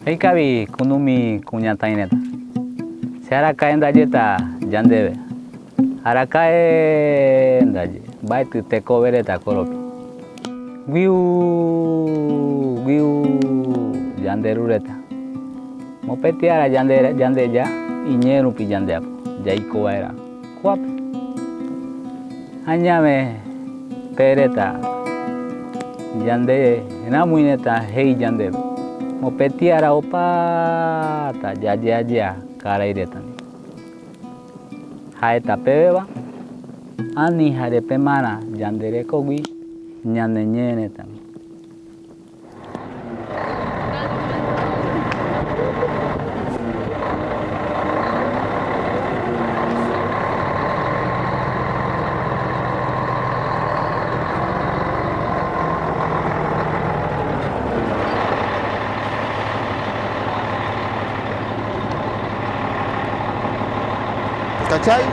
Heikabi kunumi kuñataineta. Se arakae ndajeta yandeve. Arakae ndaje. Baiti teko vereta koropi. Guiu yanderureta. Mopetiara yandeya iñerupi yandeapo. Yaiko vaera. Kuapi. Añame pereta. Yande namuineta hei yandeve. Mopetiara opata ya karairetani. Haeta pebeba. Ani jare pemana yandereko gui ñaneñenetami. ¿Cachai?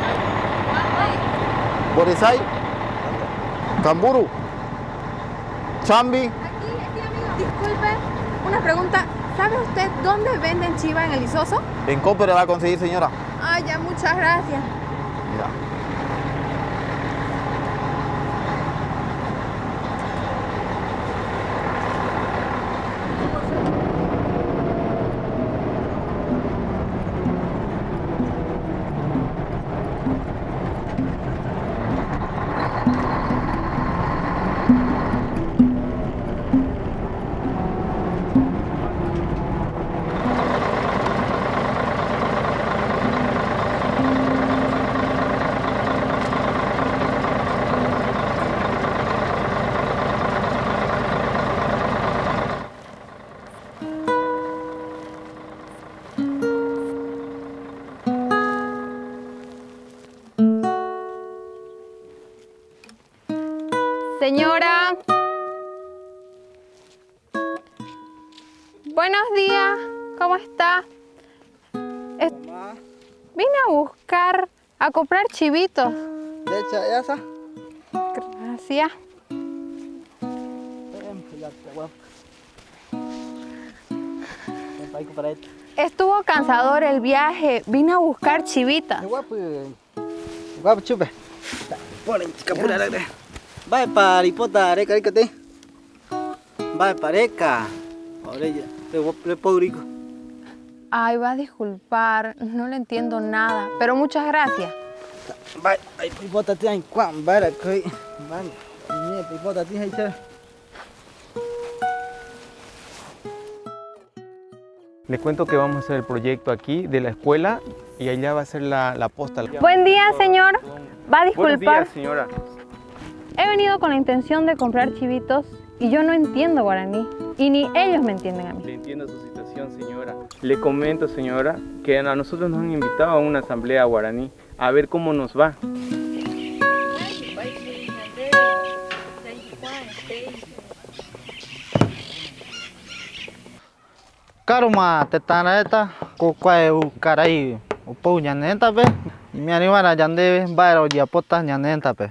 Boresai, Camburu, Chambi. Aquí, amigo. Disculpe, una pregunta. ¿Sabe usted dónde venden chiva en el Isoso? En Copper va a conseguir, señora. Ah, ya, muchas gracias. Mira. Señora. Buenos días, ¿cómo está? Vine a comprar chivitos. ¿Ya está? Gracias. Estuvo cansador el viaje. Vine a buscar chivitas. Guapo, chupe. Ponen capura. Vai para hipota, reca, te. Vai pareca. Orella, le podrico. Ay, va a disculpar. No le entiendo nada. Pero muchas gracias. Vai, hipota te en cuan, vai, coi. Vai, hipota te ahí. Les cuento que vamos a hacer el proyecto aquí de la escuela y allá va a ser la posta. Buen día, señor. Va a disculpar. Buenos días, señora. He venido con la intención de comprar chivitos y yo no entiendo guaraní. Y ni ellos me entienden a mí. Le entiendo su situación, señora. Le comento, señora, que a nosotros nos han invitado a una asamblea guaraní a ver cómo nos va. Karuma, te taneta, coquai, carai, o pão nhanenta, pe. E me animara yande, vai, o diapota nhanenta, pe.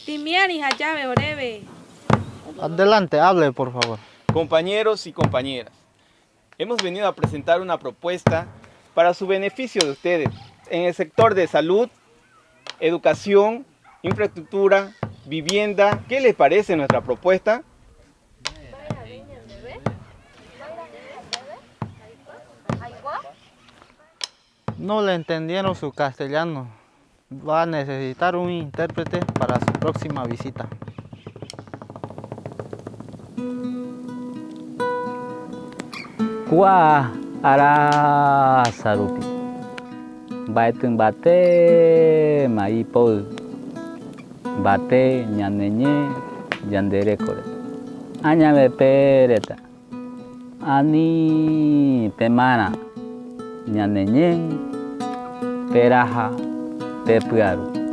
Timiani hayabe breve. Adelante, hable, por favor. Compañeros y compañeras, hemos venido a presentar una propuesta para su beneficio de ustedes en el sector de salud, educación, infraestructura, vivienda. ¿Qué les parece nuestra propuesta? No le entendieron su castellano. Va a necesitar un intérprete para su próxima visita. Kua ara sarupi. Baitun bate maipo. Bate ñaneñe yanderekore. Añame pereta. Ani pemana. Ñaneñe peraja. Tepuaru.